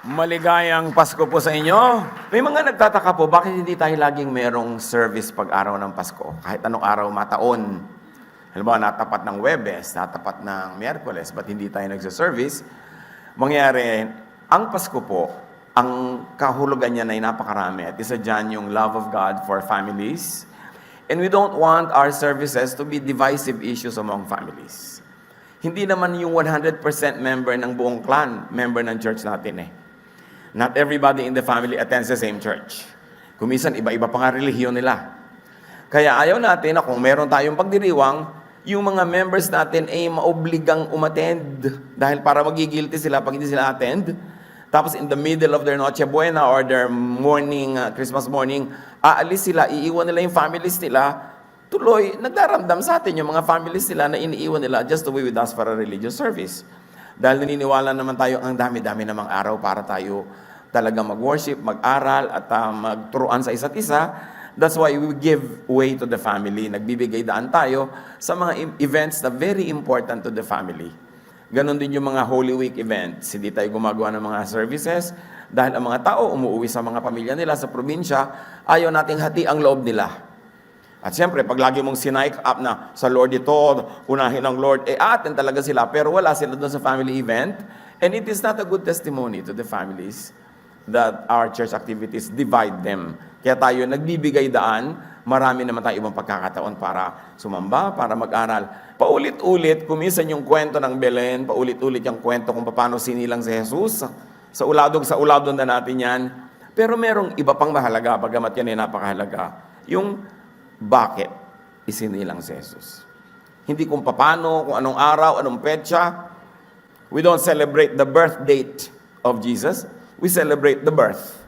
Maligayang Pasko po sa inyo. May mga nagtataka po, bakit hindi tayo laging merong service pag araw ng Pasko? Kahit anong araw mataon. Halimbawa, natapat ng Webes, natapat ng Miyerkules, ba't hindi tayo nagsa-service? Mangyari, ang Pasko po, ang kahulugan niya ay napakarami. At isa dyan yung love of God for families. And we don't want our services to be divisive issues among families. Hindi naman yung 100% member ng buong clan, member ng church natin eh. Not everybody in the family attends the same church. Kumisan, iba-iba pa nga relihiyon nila. Kaya ayaw natin na kung meron tayong pagdiriwang, yung mga members natin ay maobligang umattend. Dahil para magigilty sila pag hindi sila attend. Tapos in the middle of their Noche Buena or their morning, Christmas morning, aalis sila, iiwan nila yung families nila. Tuloy, nagdaramdam sa atin yung mga families nila na iniiwan nila just to be with us for a religious service. Dahil naniniwala naman tayo, ang dami-dami namang araw para tayo talaga mag-worship, mag-aral, at magturuan sa isa't isa. That's why we give way to the family. Nagbibigay daan tayo sa mga events na very important to the family. Ganon din yung mga Holy Week events. Hindi tayo gumagawa ng mga services dahil ang mga tao umuwi sa mga pamilya nila sa probinsya, ayaw nating hati ang loob nila. At siyempre, pag lagi mong sinike up na sa Lord ito, unahin ng Lord, atin talaga sila, pero wala sila doon sa family event. And it is not a good testimony to the families that our church activities divide them. Kaya tayo nagbibigay daan, marami naman tayo ibang pagkakataon para sumamba, para mag-aral. Paulit-ulit, kumisan yung kwento ng Belen, paulit-ulit yung kwento kung paano sinilang si Jesus. Sa uladong na natin yan. Pero merong iba pang mahalaga, bagamat yan ay napakahalaga. Yung bakit isinilang si Jesus. Hindi kung paano, kung anong araw, anong petsa. We don't celebrate the birth date of Jesus. We celebrate the birth.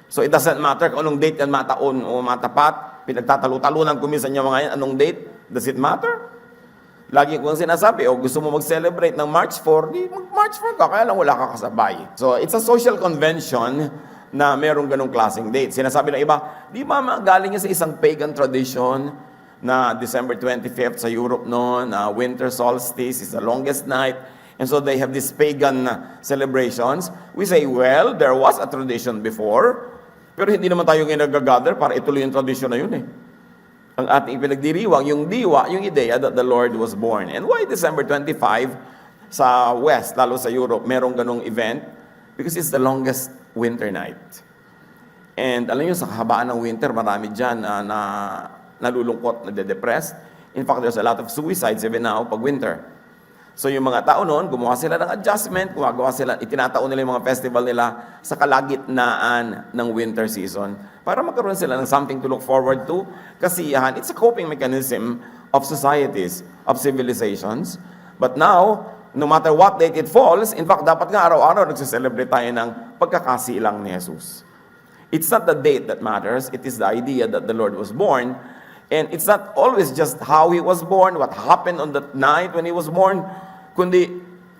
So it doesn't matter kung anong date yan mataon o matapat. Pinagtatalo-talunan kumisan niya mga yan. Anong date? Does it matter? Lagi kong sinasabi, gusto mo mag-celebrate ng March 4, di mag-March 4 ka, kaya lang wala ka kasabay. So it's a social convention na merong ganong klaseng date. Sinasabi ng iba, di ba galing niya sa isang pagan tradition na December 25th sa Europe noon, winter solstice is the longest night, and so they have these pagan celebrations. We say, well, there was a tradition before, pero hindi naman tayo ngayon nag-gather para ituloy yung tradition na yun eh. Ang ating ipinagdiriwang, yung diwa, yung ideya that the Lord was born. And why December 25 sa West, lalo sa Europe, merong ganong event? Because it's the longest winter night. And alam niyo, sa kahabaan ng winter, marami dyan na nalulungkot, nade-depressed. In fact, there's a lot of suicides even now pag winter. So yung mga tao noon, gumawa sila ng adjustment, itinataon nila yung mga festival nila sa kalagitnaan ng winter season para magkaroon sila ng something to look forward to. Kasiyahan, it's a coping mechanism of societies, of civilizations. But now, no matter what date it falls, in fact, dapat nga araw-araw nagsiselebrate tayo ng pagkakasilang ni Jesus. It's not the date that matters, it is the idea that the Lord was born. And it's not always just how He was born, what happened on that night when He was born, kundi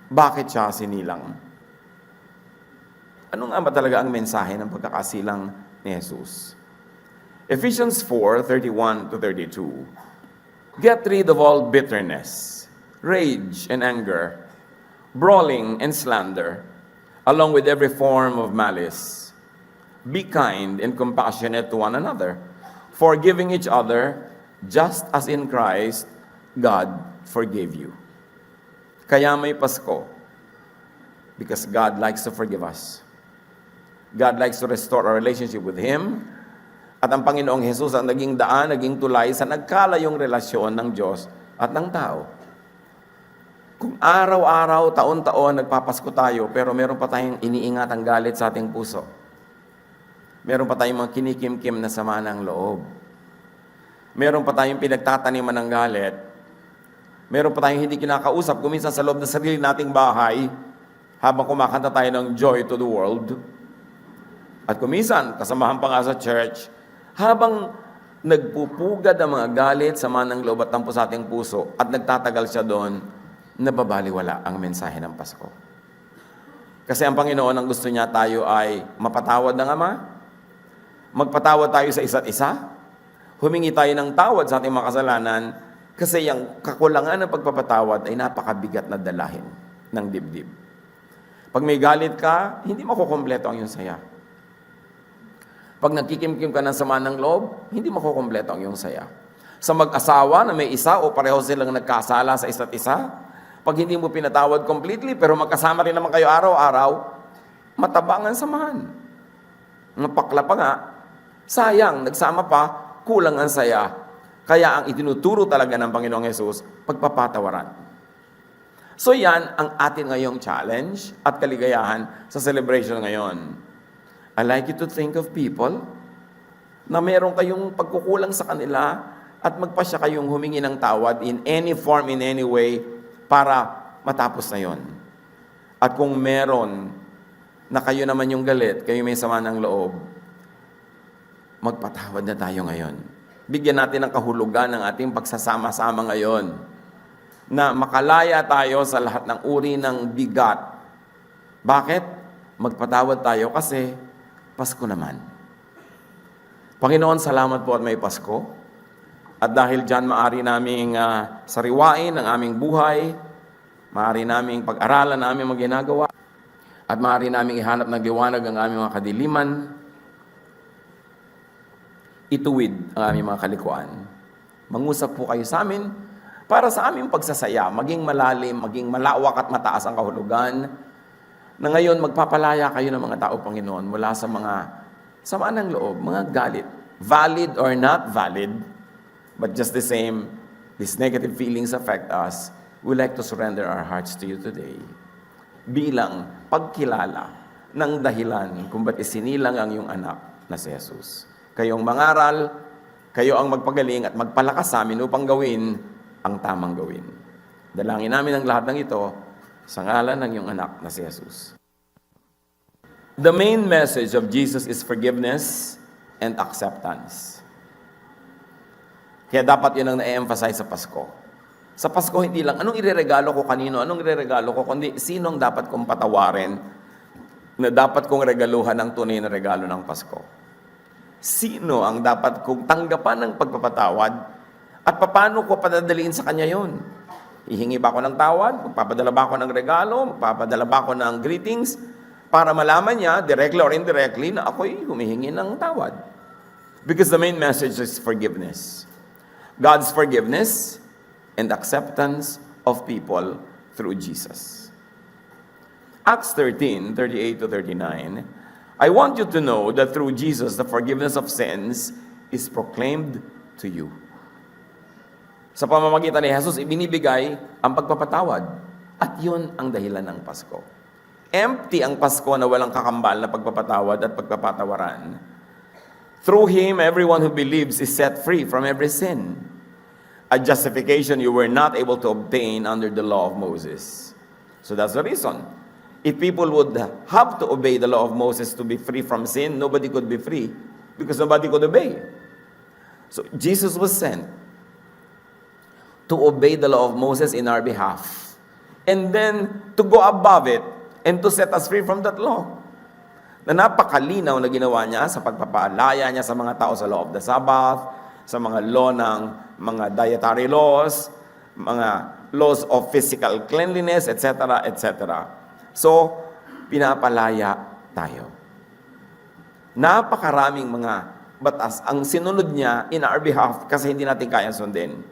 bakit siya sinilang. Ano nga ba talaga ang mensahe ng pagkakasilang ni Jesus? Ephesians 4:31-32. Get rid of all bitterness, rage and anger, brawling and slander, along with every form of malice. Be kind and compassionate to one another, forgiving each other, just as in Christ, God forgave you. Kaya may Pasko, because God likes to forgive us. God likes to restore our relationship with Him, at ang Panginoong Jesus ang naging daan, naging tulay sa nagkalayong relasyon ng Diyos at ng tao. Kung araw-araw, taon-taon, nagpapasko tayo, pero meron pa tayong iniingat ang galit sa ating puso. Meron pa tayong mga kinikim-kim na sama ng loob. Meron pa tayong pinagtataniman ng galit. Meron pa tayong hindi kinakausap, kuminsan sa loob ng sarili nating bahay, habang kumakanta tayo ng Joy to the World. At kuminsan, kasamahan pa nga sa church, habang nagpupugad ang mga galit, sama ng loob at tampo sa ating puso, at nagtatagal siya doon, nababaliwala ang mensahe ng Pasko. Kasi ang Panginoon, ang gusto niya tayo ay mapatawad ng Ama, magpatawad tayo sa isa't isa, humingi tayo ng tawad sa ating mga kasalanan, kasi ang kakulangan ng pagpapatawad ay napakabigat na dalahin ng dibdib. Pag may galit ka, hindi makukompleto ang iyong saya. Pag nagkikimkim ka ng sama ng loob, hindi makukompleto ang iyong saya. Sa mag-asawa na may isa o pareho silang nagkasala sa isa't isa, pag hindi mo pinatawad completely, pero magkasama rin naman kayo araw-araw, matabang ang samahan. Napakla pa nga, sayang, nagsama pa, kulang ang saya. Kaya ang itinuturo talaga ng Panginoong Hesus, pagpapatawaran. So yan ang atin ngayong challenge at kaligayahan sa celebration ngayon. I like you to think of people na meron kayong pagkukulang sa kanila at magpasya kayong humingi ng tawad in any form, in any way, para matapos na yon. At kung meron na kayo naman yung galit, kayo may sama ng loob, magpatawad na tayo ngayon. Bigyan natin ng kahulugan ng ating pagsasama-sama ngayon na makalaya tayo sa lahat ng uri ng bigat. Bakit? Magpatawad tayo kasi Pasko naman. Panginoon, salamat po at may Pasko. At dahil dyan, maaari naming sariwain ang aming buhay, maaari naming pag-aralan ang aming mga ginagawa, at maaari naming ihanap ng liwanag ang aming mga kadiliman, ituwid ang aming mga kalikuan. Mangusap po kayo sa amin, para sa aming pagsasaya, maging malalim, maging malawak at mataas ang kahulugan, na ngayon magpapalaya kayo ng mga tao, Panginoon, mula sa mga samaan ng loob, mga galit, valid or not valid, but just the same, these negative feelings affect us. We like to surrender our hearts to you today. Bilang pagkilala ng dahilan kung ba't isinilang ang iyong anak na si Jesus. Kayong mangaral, kayo ang magpagaling at magpalakas sa amin upang gawin ang tamang gawin. Dalangin namin ang lahat ng ito sa ngalan ng iyong anak na si Jesus. The main message of Jesus is forgiveness and acceptance. Kaya dapat yun ang na-emphasize sa Pasko. Sa Pasko, hindi lang, anong ireregalo ko kanino, anong ireregalo ko, kundi sino ang dapat kong patawarin na dapat kong regaluhan ng tunay na regalo ng Pasko. Sino ang dapat kong tanggapan ng pagpapatawad at paano ko padadaliin sa kanya yon? Hihingi ba ako ng tawad? Magpapadala ba ako ng regalo? Magpapadala ba ako ng greetings? Para malaman niya, directly or indirectly, na ako'y humihingi ng tawad. Because the main message is forgiveness. God's forgiveness and acceptance of people through Jesus. Acts 13:38-39, I want you to know that through Jesus, the forgiveness of sins is proclaimed to you. Sa pamamagitan ni Jesus, ibinibigay ang pagpapatawad. At yun ang dahilan ng Pasko. Empty ang Pasko na walang kakambal na pagpapatawad at pagpapatawaran. Through Him, everyone who believes is set free from every sin. A justification you were not able to obtain under the law of Moses. So that's the reason. If people would have to obey the law of Moses to be free from sin, nobody could be free because nobody could obey. So Jesus was sent to obey the law of Moses in our behalf. And then, to go above it and to set us free from that law. Na napakalinaw na ginawa niya sa pagpapaalaya niya sa mga tao sa law of the Sabbath, sa mga law ng mga dietary laws, mga laws of physical cleanliness, etc., etc. So, pinapalaya tayo. Napakaraming mga batas ang sinunod niya in our behalf kasi hindi natin kaya sundin.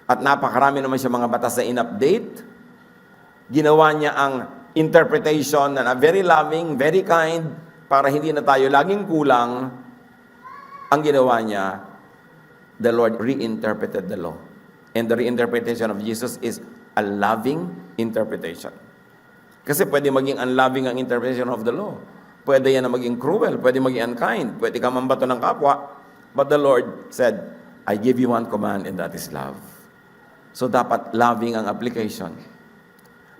At napakarami naman siya mga batas na in-update. Ginawa niya ang interpretation na very loving, very kind, para hindi na tayo laging kulang. Ang ginawa niya, the Lord reinterpreted the law. And the reinterpretation of Jesus is a loving interpretation. Kasi pwede maging unloving ang interpretation of the law. Pwede yan na maging cruel, pwede maging unkind, pwede ka mambato ng kapwa. But the Lord said, I give you one command and that is love. So dapat loving ang application.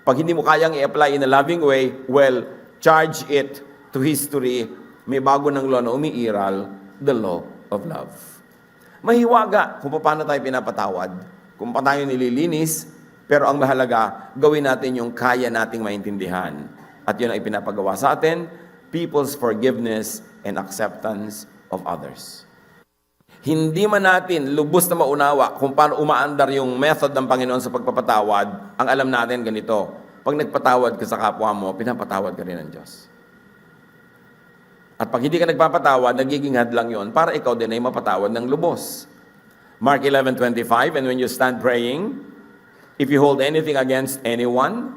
Pag hindi mo kayang i-apply in a loving way, well, charge it to history. May bago ng law na umiiral, the law of love. Mahiwaga kung paano tayo pinapatawad, kung paano tayo nililinis, pero ang mahalaga, gawin natin yung kaya nating maintindihan. At yun ang ipinapagawa sa atin, people's forgiveness and acceptance of others. Hindi man natin lubos na maunawa kung paano umaandar yung method ng Panginoon sa pagpapatawad, ang alam natin ganito, pag nagpatawad ka sa kapwa mo, pinapatawad ka rin ng Diyos. At pag hindi ka nagpapatawad, nagiging hadlang yon para ikaw din ay mapatawad ng lubos. Mark 11:25, and when you stand praying, if you hold anything against anyone,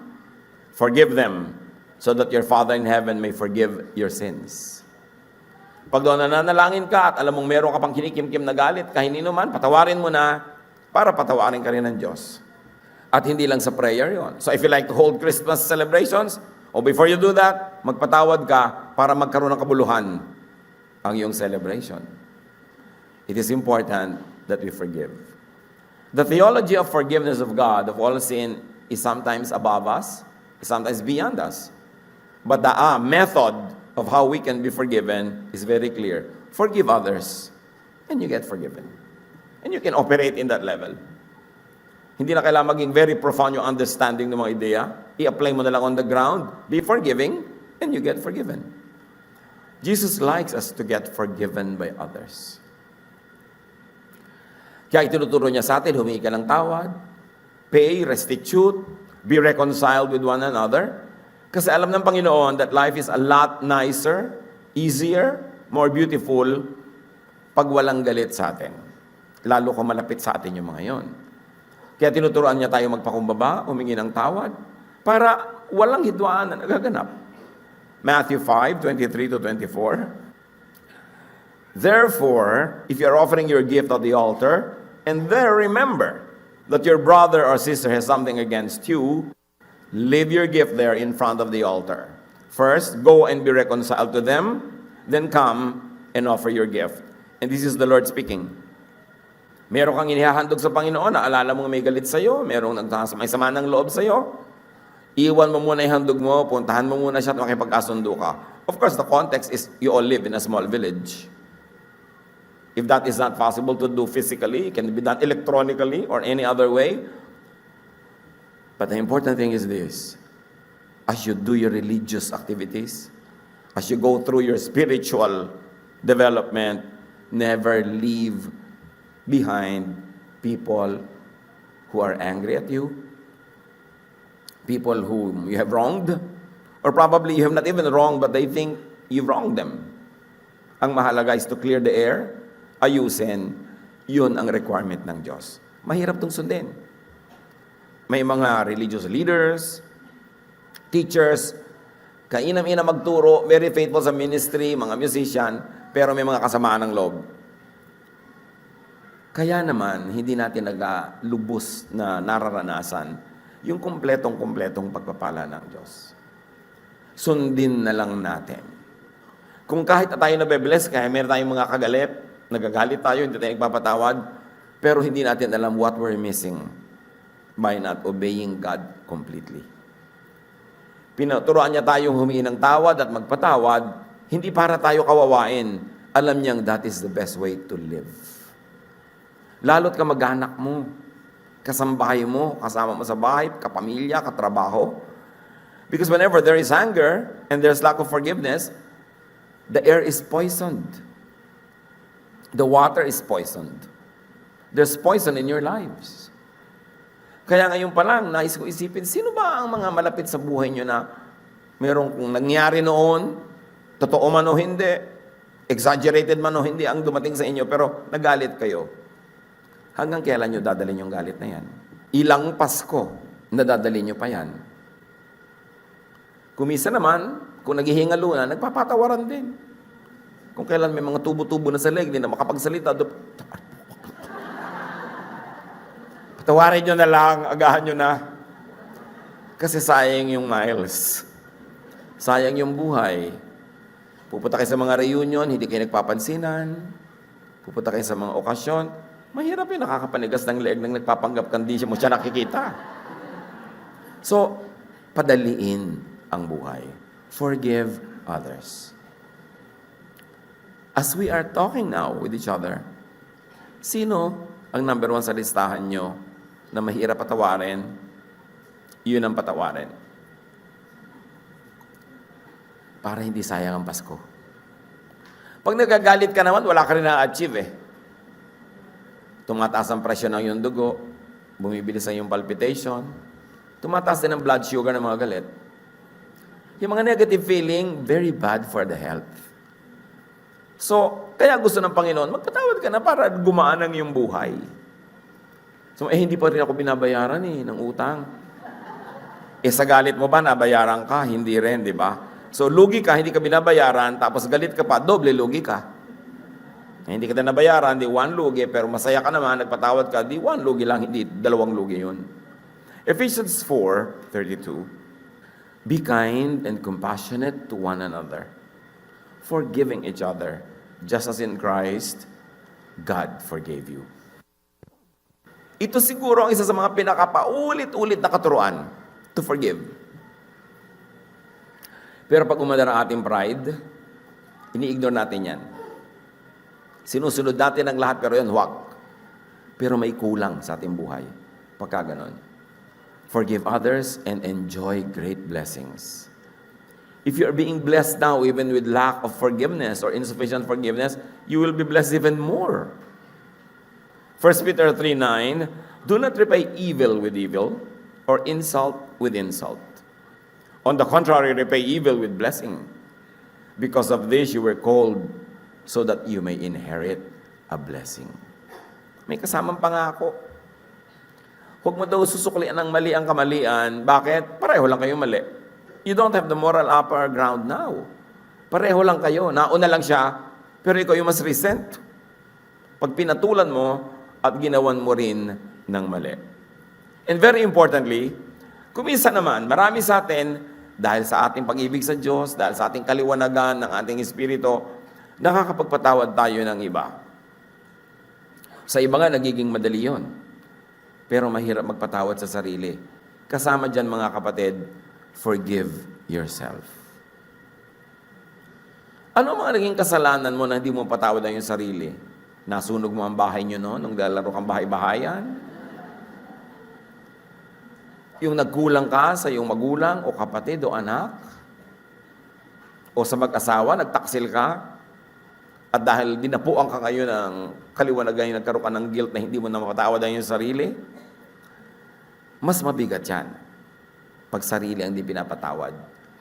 forgive them, so that your Father in heaven may forgive your sins. Pag doon nananalangin ka at alam mong meron ka pang kinikimkim na galit, kahinin man, patawarin mo na para patawarin ka rin ng Diyos. At hindi lang sa prayer yon. So if you like to hold Christmas celebrations, o before you do that, magpatawad ka para magkaroon ng kabuluhan ang iyong celebration. It is important that we forgive. The theology of forgiveness of God of all sin is sometimes above us, is sometimes beyond us. But the method of how we can be forgiven is very clear. Forgive others, and you get forgiven. And you can operate in that level. Hindi na kailangan maging very profound yung understanding ng mga ideya. I-apply mo na lang on the ground. Be forgiving, and you get forgiven. Jesus likes us to get forgiven by others. Kaya itinuturo niya sa atin, humingi ka ng tawad, pay, restitute, be reconciled with one another. Kasi alam ng Panginoon that life is a lot nicer, easier, more beautiful pag walang galit sa atin. Lalo kung malapit sa atin yung mga yon. Kaya tinuturuan niya tayo magpakumbaba, humingi ng tawad, para walang hidwaan na nagaganap. Matthew 5:23-24. Therefore, if you are offering your gift at the altar, and there remember that your brother or sister has something against you, leave your gift there in front of the altar. First, go and be reconciled to them, then come and offer your gift. And this is the Lord speaking. Meron kang inihahandog sa Panginoon, naalala mong may galit sa'yo, merong may sama ng loob sa'yo, iwan mo muna yung handog mo, puntahan mo muna siya at makipag-asundo ka. Of course, the context is you all live in a small village. If that is not possible to do physically, it can be done electronically or any other way. But the important thing is this: as you do your religious activities, as you go through your spiritual development, never leave behind people who are angry at you, people whom you have wronged, or probably you have not even wronged but they think you've wronged them. Ang mahalaga is to clear the air, ayusin, yun ang requirement ng Diyos. Mahirap itong sundin. May mga religious leaders, teachers, kainam-inam magturo, very faithful sa ministry, mga musician, pero may mga kasamaan ng loob. Kaya naman, hindi natin nagalubos na nararanasan yung kumpletong pagpapala ng Diyos. Sundin na lang natin. Kung kahit na tayo nabe-bless, kaya meron tayong mga kagalit, nagagalit tayo, hindi tayo nagpapatawad, pero hindi natin alam what we're missing by not obeying God completely. Pinuturoan niya tayong humingi ng tawad at magpatawad, hindi para tayo kawawain. Alam niyang that is the best way to live. Lalo't kamag-anak mo, kasambahay mo, kasama mo sa bahay, kapamilya, katrabaho. Because whenever there is anger and there's lack of forgiveness, the air is poisoned. The water is poisoned. There's poison in your lives. Kaya ngayon pa lang, nais ko isipin, sino ba ang mga malapit sa buhay nyo na merong kung nangyari noon, totoo man o hindi, exaggerated man o hindi ang dumating sa inyo, pero nagalit kayo. Hanggang kailan nyo dadalhin yung galit na yan? Ilang Pasko na dadalhin nyo pa yan? Kumisa naman, kung naghihingalo na, nagpapatawaran din. Kung kailan may mga tubo-tubo na sa leg, hindi na makapagsalita, patawarin nyo na lang, agahan nyo na. Kasi sayang yung miles. Sayang yung buhay. Pupunta kayo sa mga reunion, hindi kayo nagpapansinan. Pupunta kayo sa mga okasyon, mahirap yung nakakapanigas ng leeg nang nagpapanggap kandi mo siya nakikita. So, padaliin ang buhay. Forgive others. As we are talking now with each other, sino ang number 1 sa listahan nyo na mahirap patawarin? Yun ang patawarin. Para hindi sayang ang Pasko. Pag nagagalit ka naman, wala ka rin na-achieve eh. Tumataas ang presyon ng iyong dugo, bumibilis ang iyong palpitation, Tumataas din ang blood sugar ng mga galit. Yung mga negative feeling, very bad for the health. So, kaya gusto ng Panginoon, magpatawad ka na para gumaan ang iyong buhay. So, hindi pa rin ako binabayaran ng utang. Sa galit mo ba, nabayaran ka? Hindi rin, di ba? So, lugi ka, hindi ka binabayaran, tapos galit ka pa, doble lugi ka. Hindi ka na nabayaran, di one lugi, pero masaya ka naman, nagpatawad ka, di one lugi lang, hindi dalawang lugi yun. Ephesians 4:32. Be kind and compassionate to one another, forgiving each other, just as in Christ, God forgave you. Ito siguro ang isa sa mga pinakapaulit-ulit na katuruan, to forgive. Pero pag umadara ating pride, ini-ignore natin yan. Sinusunod natin ang lahat, pero yan, huwag. Pero may kulang sa ating buhay. Pagka ganon. Forgive others and enjoy great blessings. If you are being blessed now, even with lack of forgiveness or insufficient forgiveness, you will be blessed even more. 1 Peter 3:9, do not repay evil with evil or insult with insult. On the contrary, repay evil with blessing. Because of this, you were called so that you may inherit a blessing. May kasamang pangako. Huwag mo daw susuklian ng mali ang kamalian. Bakit? Pareho lang kayong mali. You don't have the moral upper ground now. Pareho lang kayo. Nauna lang siya, pero ikaw yung mas recent. Pag pinatulan mo at ginawan mo rin ng mali. And very importantly, kumisa naman, marami sa atin, dahil sa ating pag-ibig sa Diyos, dahil sa ating kaliwanagan ng ating espiritu, nakakapagpatawad tayo ng iba. Sa iba nga, nagiging madali yun. Pero mahirap magpatawad sa sarili. Kasama dyan mga kapatid, forgive yourself. Ano mga naging kasalanan mo na hindi mo patawad ang iyong sarili? Nasunog mo ang bahay nyo noon nung lalaro kang bahay-bahayan? Yung nagkulang ka sa iyong magulang o kapatid o anak? O sa mag-asawa, nagtaksil ka? At dahil dinapuan ka ngayon ng kaliwanagan, nagkaroon ka ng guilt na hindi mo na mapatawad ang iyong sarili? Mas mabigat yan pag sarili ang di pinapatawad.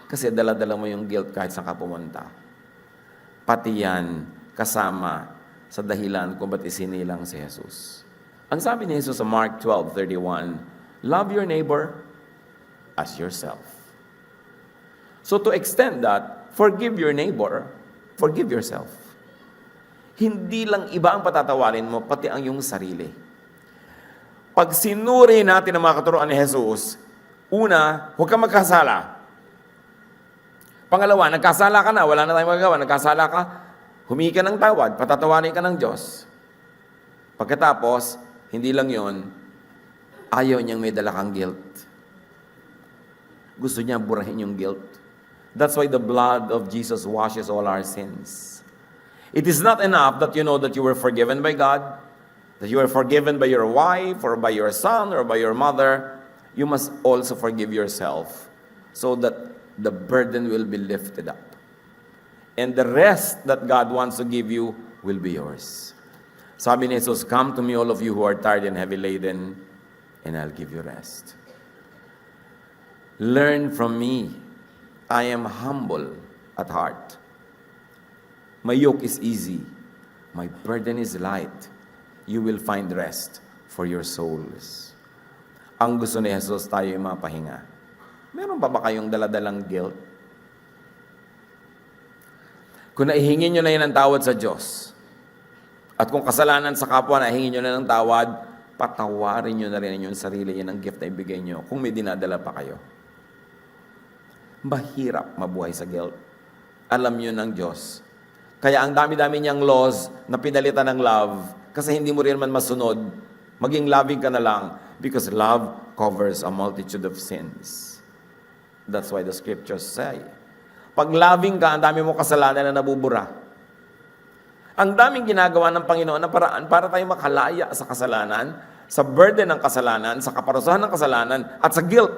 Kasi dala-dala mo yung guilt kahit saan ka pumunta. Pati yan kasama sa dahilan kung ba't isinilang si Jesus. Ang sabi ni Jesus sa Mark 12:31, love your neighbor as yourself. So to extend that, forgive your neighbor, forgive yourself. Hindi lang iba ang patatawarin mo, pati ang iyong sarili. Pag sinuri natin ang mga katuruan ni Jesus, una, huwag kang magkasala. Pangalawa, nagkasala ka na, wala na tayong magagawa, nagkasala ka, humingi ka ng tawad, patatawarin ka ng Diyos. Pagkatapos, hindi lang yon, ayaw niyang may dala kang guilt. Gusto niya burahin yung guilt. That's why the blood of Jesus washes all our sins. It is not enough that you know that you were forgiven by God, that you are forgiven by your wife or by your son or by your mother. You must also forgive yourself so that the burden will be lifted up. And the rest that God wants to give you will be yours. Sabi ni Jesus, come to me all of you who are tired and heavy laden, and I'll give you rest. Learn from me. I am humble at heart. My yoke is easy. My burden is light. You will find rest for your souls. Ang gusto ni Jesus, tayo yung mapahinga. Meron pa ba kayong daladalang guilt? Kung naihingin nyo na yun ang tawad sa Diyos, at kung kasalanan sa kapwa, naihingin nyo na ng tawad, patawarin nyo na rin yung sarili, yan ang gift na ibigay nyo, kung may dinadala pa kayo. Mahirap mabuhay sa guilt. Alam nyo ng Diyos. Kaya ang dami-dami niyang laws na pinalitan ng love, kasi hindi mo rin man masunod, maging loving ka na lang, because love covers a multitude of sins. That's why the scriptures say, pag loving ka, ang dami mo kasalanan na nabubura. Ang daming ginagawa ng Panginoon na paraan para tayo makalaya sa kasalanan, sa burden ng kasalanan, sa kaparusahan ng kasalanan, at sa guilt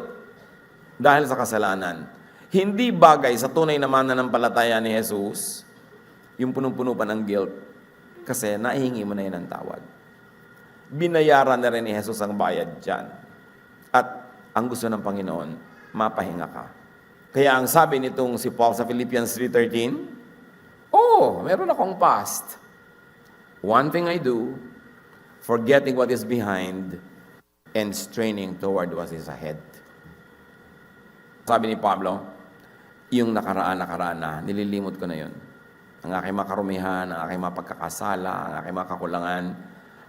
dahil sa kasalanan. Hindi bagay sa tunay na mananampalataya ni Jesus yung punong-puno pa ng guilt kasi naihingi mo na yun ang tawad. Binayaran na rin ni Jesus ang bayad dyan. At Ang gusto ng Panginoon, mapahinga ka. Kaya ang sabi nitong si Paul sa Philippians 3:13, meron akong past. One thing I do, forgetting what is behind and straining toward what is ahead. Sabi ni Pablo, yung nakaraan na, nililimot ko na yun. Ang aking makarumihan, ang aking mga pagkakasala, ang aking mga kakulangan.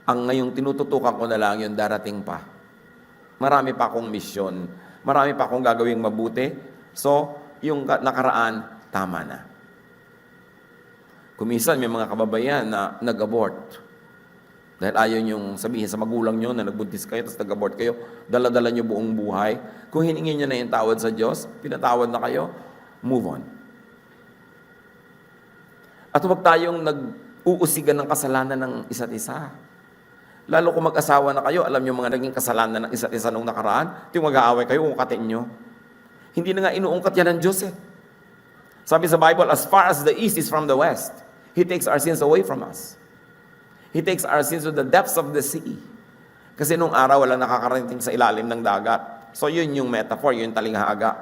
Ang ngayong tinututukan ko na lang, yung darating pa. Marami pa akong misyon. Marami pa akong gagawing mabuti. So, yung nakaraan, tama na. Kumisan, may mga kababayan na nag-abort. Dahil ayaw niyong sabihin sa magulang niyo na nagbuntis kayo, tapos nag-abort kayo, dala-dala niyo buong buhay. Kung hiningin niyo na yung tawad sa Diyos, pinatawad na kayo, move on. At huwag tayong nag-uusigan ng kasalanan ng isa't isa. Lalo kung mag-asawa na kayo, alam niyo mga naging kasalanan ng isa't isa nung nakaraan, yung mag-aaway kayo, ungkatin niyo. Hindi na nga inuungkat yan ng Diyos eh. Sabi sa Bible, as far as the east is from the west, He takes our sins away from us. He takes our sins to the depths of the sea. Kasi nung araw, walang nakakarating sa ilalim ng dagat. So yun yung metaphor, yun yung talinghaga.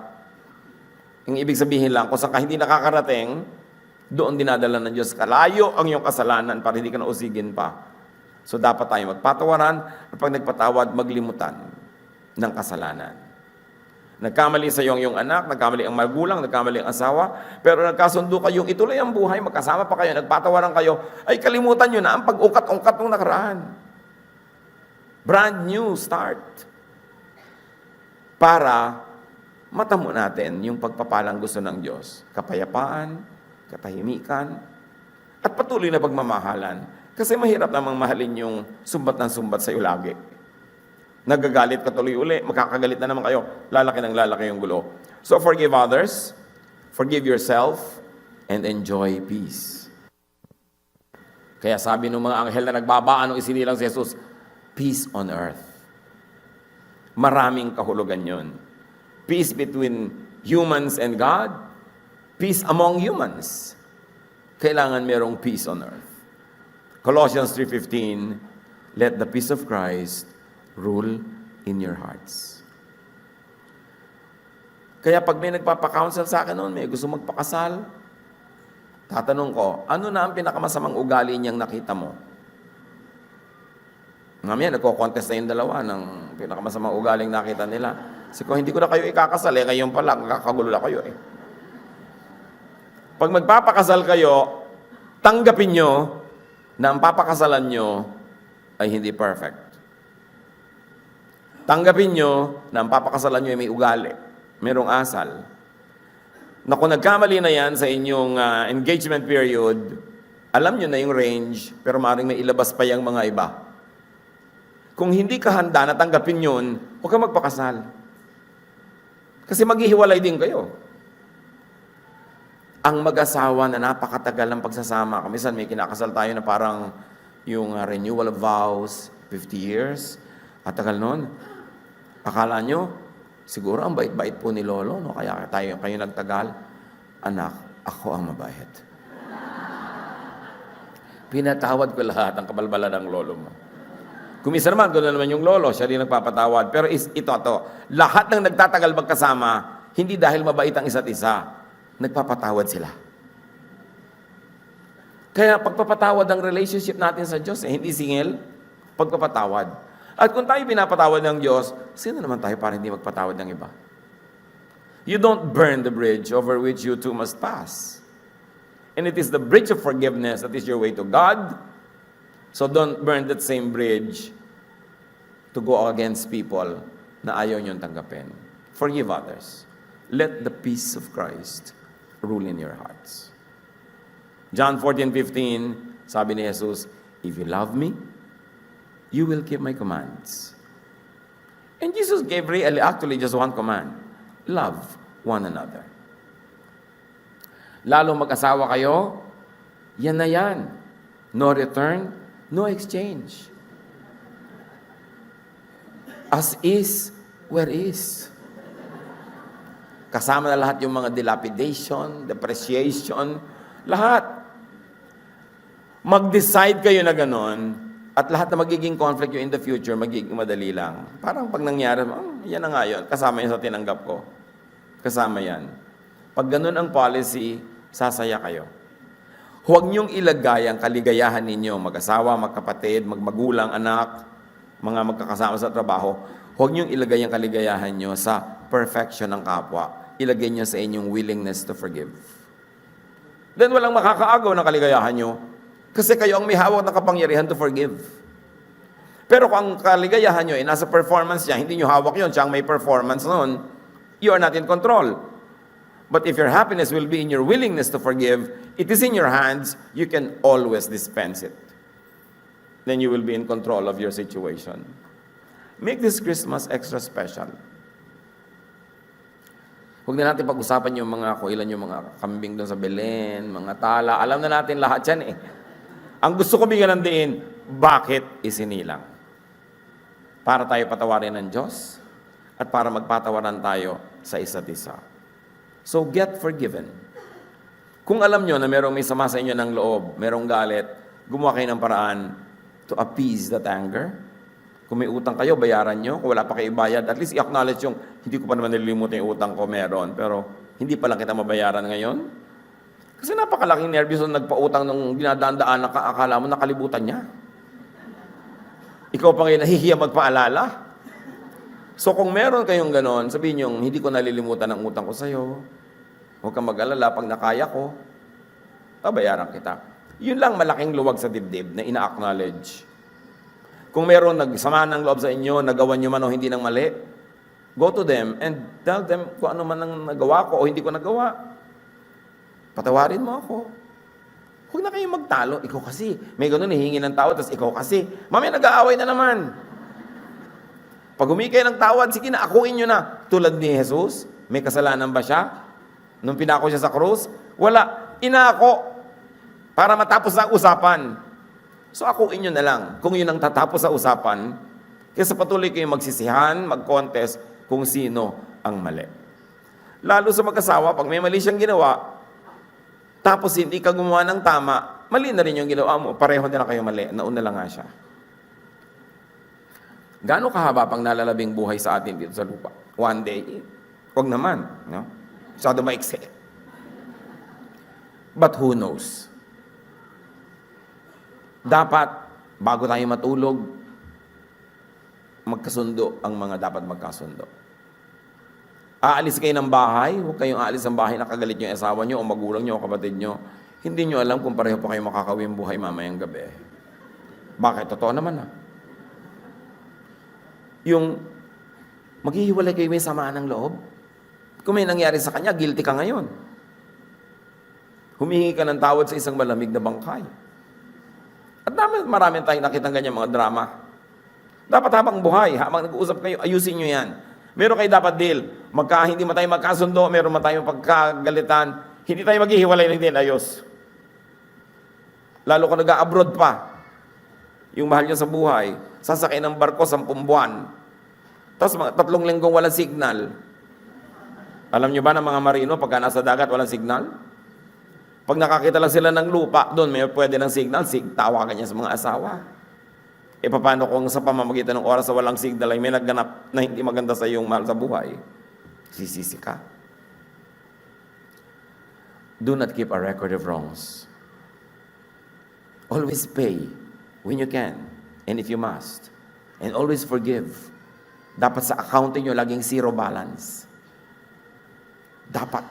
Yung ibig sabihin lang, kung saan ka hindi nakakarating, doon dinadala ng Diyos. Kalayo ang iyong kasalanan para hindi ka nausigin pa. So dapat tayo magpatawaran at pag nagpatawad, maglimutan ng kasalanan. Nagkamali sa iyong anak, nagkamali ang magulang, nagkamali ang asawa, pero nagkasundo kayong ituloy ang buhay, magkasama pa kayo, nagpatawaran kayo, ay kalimutan nyo na ang pag-ukat-ungkat ng nakaraan. Brand new start. Para matamo natin yung pagpapalang gusto ng Diyos. Kapayapaan, katahimikan, at patuloy na pagmamahalan. Kasi mahirap namang mahalin yung sumbat ng sumbat sa iyo lagi. Nagagalit ka tuloy uli, makakagalit na naman kayo, lalaki ng lalaki yung gulo. So forgive others, forgive yourself, and enjoy peace. Kaya sabi ng mga anghel na nagbabaan nung isinilang si Jesus, peace on earth. Maraming kahulugan yun. Peace between humans and God, peace among humans. Kailangan merong peace on earth. Colossians 3:15, let the peace of Christ rule in your hearts. Kaya pag may nagpapakounsel sa akin noon, may gusto magpakasal, tatanong ko, ano na ang pinakamasamang ugali niyang nakita mo? Ngayon, nagko-contest na yung dalawa ng pinakamasamang ugaling nakita nila. Kasi kung hindi ko na kayo ikakasal, ngayon pala, magkakagulo na kayo eh. Pag magpapakasal kayo, tanggapin nyo na ang papakasalan nyo ay hindi perfect. Tanggapin nyo na ang papakasalan nyo ay may ugali, merong asal. Na kung nagkamali na yan sa inyong engagement period, alam nyo na yung range, pero maaaring may ilabas pa yung mga iba. Kung hindi ka handa na tanggapin yun, huwag ka magpakasal. Kasi maghihiwalay din kayo. Ang mag-asawa na napakatagal ng pagsasama, kamisan may kinakasal tayo na parang yung renewal of vows, 50 years, at tagal nun. Akala nyo, siguro ang bait-bait po ni Lolo, no? Kaya kayo nagtagal. Anak, ako ang mabait. Pinatawad ko lahat ang kabalbalan ng Lolo mo. Kumisa naman, gano'n naman yung Lolo, siya rin nagpapatawad. Pero ito, lahat ng nagtatagal magkasama, hindi dahil mabait ang isa't isa, nagpapatawad sila. Kaya pagpapatawad ang relationship natin sa Diyos, hindi singil, pagpapatawad. At kung tayo pinapatawad ng Diyos, sino naman tayo para hindi magpatawad ng iba? You don't burn the bridge over which you two must pass. And it is the bridge of forgiveness that is your way to God. So don't burn that same bridge to go against people na ayaw niyong tanggapin. Forgive others. Let the peace of Christ rule in your hearts. John 14:15, sabi ni Jesus, if you love me, you will keep my commands. And Jesus gave really actually just one command. Love one another. Lalo mag-asawa kayo, yan na yan. No return, no exchange. As is, where is. Kasama na lahat yung mga dilapidation, depreciation, lahat. Mag-decide kayo na ganon, At lahat na magiging conflict yung in the future, magiging madali lang. Parang pag nangyari, yan na nga yun. Kasama yan sa tinanggap ko. Kasama yan. Pag ganun ang policy, sasaya kayo. Huwag niyong ilagay ang kaligayahan ninyo, mag-asawa, magkapatid, magmagulang, anak, mga magkakasama sa trabaho. Huwag niyong ilagay ang kaligayahan niyo sa perfection ng kapwa. Ilagay niyo sa inyong willingness to forgive. Then walang makakaagaw ng kaligayahan niyo. Kasi kayo ang may hawak na kapangyarihan to forgive. Pero kung ang kaligayahan nyo ay nasa performance niya, hindi nyo hawak yun, siya ang may performance noon, you are not in control. But if your happiness will be in your willingness to forgive, it is in your hands, you can always dispense it. Then you will be in control of your situation. Make this Christmas extra special. Huwag na natin pag-usapan yung mga, kung ilan yung mga kambing doon sa Belen, mga tala, alam na natin lahat yan eh. Ang gusto ko bigyan ng diin, bakit isinilang? Para tayo patawarin ng Diyos at para magpatawaran tayo sa isa't isa. So get forgiven. Kung alam nyo na merong may sama sa inyo ng loob, merong galit, gumawa kayo ng paraan to appease that anger. Kung may utang kayo, bayaran nyo. Kung wala pa kayo bayad, at least i-acknowledge yung, hindi ko pa naman nililimutan yung utang ko, meron. Pero hindi pa lang kita mabayaran ngayon. Kasi napakalaking nervyos nung nagpautang nung dinadaan-daan na akala mo nakalibutan niya. Ikaw pa ngayon nahihiya magpaalala. So kung meron kayong ganon, sabihin nyo, hindi ko nalilimutan ang utang ko sa'yo. Huwag kang mag-alala, pag nakaya ko, babayaran kita. Yun lang malaking luwag sa dibdib na ina-acknowledge. Kung meron nagsama ng loob sa inyo, nagawa nyo man o hindi ng mali, go to them and tell them kung ano man ang nagawa ko o hindi ko nagawa. Patawarin mo ako. Huwag na kayong magtalo. Ikaw kasi. May ganun, hihingi ng tawad, tapos ikaw kasi. Mamaya nag-aaway na naman. Pag humingi kayo ng tawad, sige na, akuin nyo na. Tulad ni Jesus, may kasalanan ba siya? Nung pinako siya sa krus? Wala. Inako. Para matapos ang usapan. So akuin nyo na lang. Kung yun ang tatapos sa usapan, kaysa patuloy kayong magsisihan, mag-contest kung sino ang mali. Lalo sa mag-asawa, pag may mali siyang ginawa, tapos hindi ka gumawa ng tama, mali na rin yung ginawa mo. Pareho na lang kayo mali. Nauna lang nga siya. Gaano kahaba pang nalalabing buhay sa atin dito sa lupa? One day? Huwag naman. No? Masyado maiksi. But who knows? Dapat, bago tayo matulog, magkasundo ang mga dapat magkasundo. Aalis kayo ng bahay, huwag kayong aalis ng bahay nakagalit yung asawa nyo o magulang nyo o kapatid nyo. Hindi nyo alam kung pareho pa kayo makakawin buhay mamayang gabi. Bakit? Totoo naman ha. Yung maghihiwalay kayo may samaan ng loob. Kung may nangyari sa kanya, guilty ka ngayon. Humihingi ka ng tawad sa isang malamig na bangkay. At marami tayong nakitang ganyan mga drama. Dapat habang buhay, habang nag-uusap kayo, ayusin nyo yan. Meron kayo dapat deal. Hindi man tayo magkasundo, meron man tayong pagkagalitan, hindi tayo maghihiwalay ng din, ayos. Lalo kung nag-abroad pa, yung mahal niya sa buhay, sasakay ng barko 10 buwan. Tapos 3 linggong walang signal. Alam niyo ba ng mga marino, pagka nasa dagat walang signal? Pag nakakita lang sila ng lupa, doon may pwede ng signal, tawagan niya sa mga asawa. E paano kung sa pamamagitan ng oras sa walang signal ay may nagganap na hindi maganda sa iyong mahal sa buhay? Sisisi ka. Do not keep a record of wrongs. Always pay when you can and if you must. And always forgive. Dapat sa accounting nyo laging zero balance. Dapat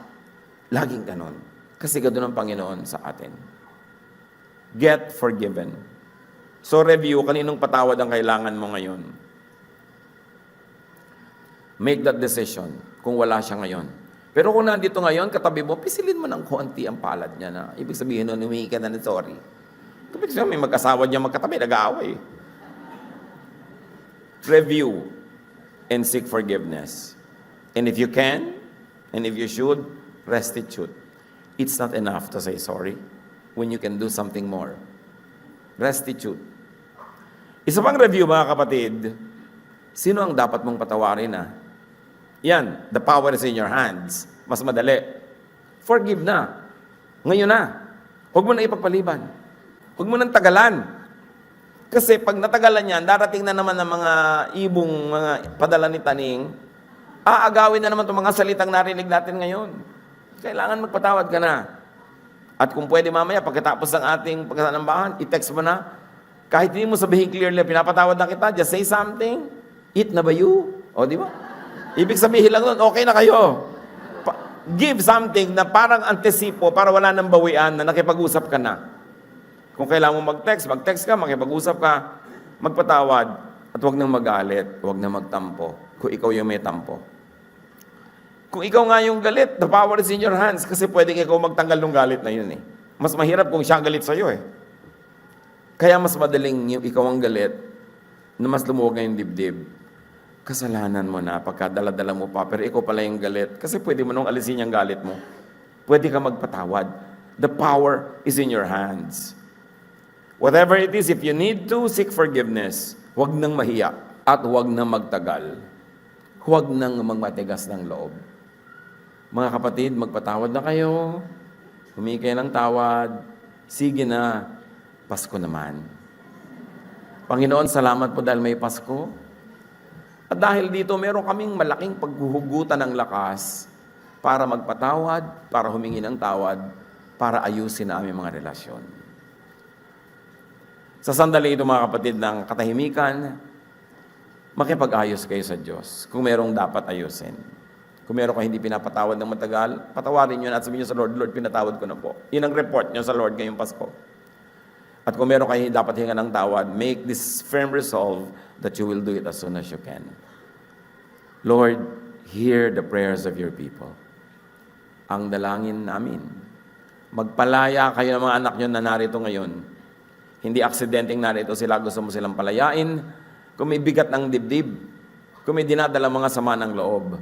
laging ganon. Kasi ganoon ang Panginoon sa atin. Get forgiven. So review, kaninong patawad ang kailangan mo ngayon? Make that decision kung wala siya ngayon. Pero kung nandito ngayon, katabi mo, pisilin mo ng konti ang palad niya na ibig sabihin nun, humingi ka na ng sorry. Ibig sabihin, may mag-asawa niya magkatabi, nag-aaway. Review and seek forgiveness. And if you can, and if you should, restitute. It's not enough to say sorry when you can do something more. Restitute. Isa pang review mga kapatid, sino ang dapat mong patawarin na? Yan, the power is in your hands. Mas madali. Forgive na. Ngayon na. Huwag mo na ipagpaliban. Huwag mo nang tagalan. Kasi pag natagalan yan, darating na naman ng mga ibong, mga padala ni Taning, aagawin na naman itong mga salitang narinig natin ngayon. Kailangan magpatawad ka na. At kung pwede mamaya, pagkatapos ng ating pagkasanambahan, i-text mo na. Kahit hindi mo sabihin clearly, pinapatawad na kita, just say something. Eat na ba you? O, di ba? Ibig sabihin lang nun, okay na kayo. Give something na parang antesipo para wala nang bawian na nakipag-usap ka na. Kung kailangan mo mag-text ka, makipag-usap ka, magpatawad, at huwag nang magalit, huwag nang magtampo, kung ikaw yung may tampo. Kung ikaw nga yung galit, the power is in your hands, kasi pwedeng ikaw magtanggal ng galit na yun eh. Mas mahirap kung siya galit sa'yo eh. Kaya mas madaling yung ikaw ang galit, na mas lumuwag na yung dibdib. Kasalanan mo na, pagkadala-dala mo pa, pero ikaw pala yung galit, kasi pwede mo nung alisin yung galit mo. Pwede ka magpatawad. The power is in your hands. Whatever it is, if you need to seek forgiveness, huwag nang mahiya at huwag nang magtagal. Huwag nang magmatigas ng loob. Mga kapatid, magpatawad na kayo. Humingi kayo ng tawad. Sige na, Pasko naman. Panginoon, salamat po dahil may Pasko. At dahil dito, meron kaming malaking paghuhugutan ng lakas para magpatawad, para humingi ng tawad, para ayusin na aming mga relasyon. Sa sandali ito mga kapatid ng katahimikan, makipag-ayos kayo sa Diyos kung merong dapat ayusin. Kung meron kayo hindi pinapatawad ng matagal, patawarin nyo na at sabihin nyo sa Lord, Lord, pinatawad ko na po. Yun ang report nyo sa Lord ngayong Pasko. At kung meron kayo dapat hinga ng tawad, make this firm resolve that you will do it as soon as you can. Lord, hear the prayers of your people. Ang dalangin namin, magpalaya kayo ng mga anak nyo na narito ngayon. Hindi aksidenteng narito sila, gusto mo silang palayain. Kung may bigat ng dibdib, kung may dinadala mga sama ng loob,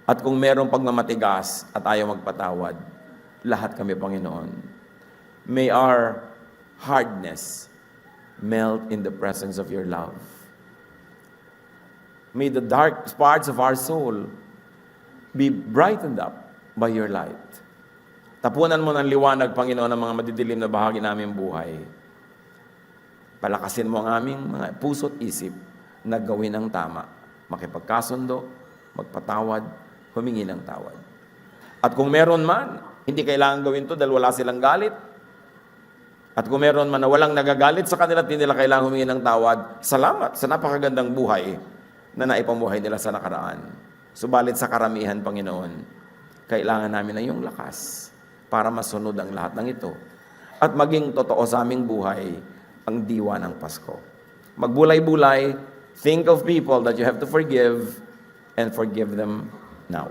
at kung merong pagmamatigas at ayaw magpatawad, lahat kami, Panginoon. May our hardness melt in the presence of your love. May the dark parts of our soul be brightened up by your light. Tapunan mo ng liwanag, Panginoon, ang mga madidilim na bahagi namin buhay. Palakasin mo ang aming mga puso't isip na gawin ang tama. Makipagkasundo, magpatawad, humingi ng tawad. At kung meron man, hindi kailangan gawin to dahil wala silang galit. At kung meron man na walang nagagalit sa kanila at hindi nila kailangan humingi ng tawad, salamat sa napakagandang buhay na naipamuhay nila sa nakaraan. Subalit sa karamihan, Panginoon, kailangan namin na yung lakas para masunod ang lahat ng ito. At maging totoo sa aming buhay ang diwa ng Pasko. Magbulay-bulay, think of people that you have to forgive and forgive them now.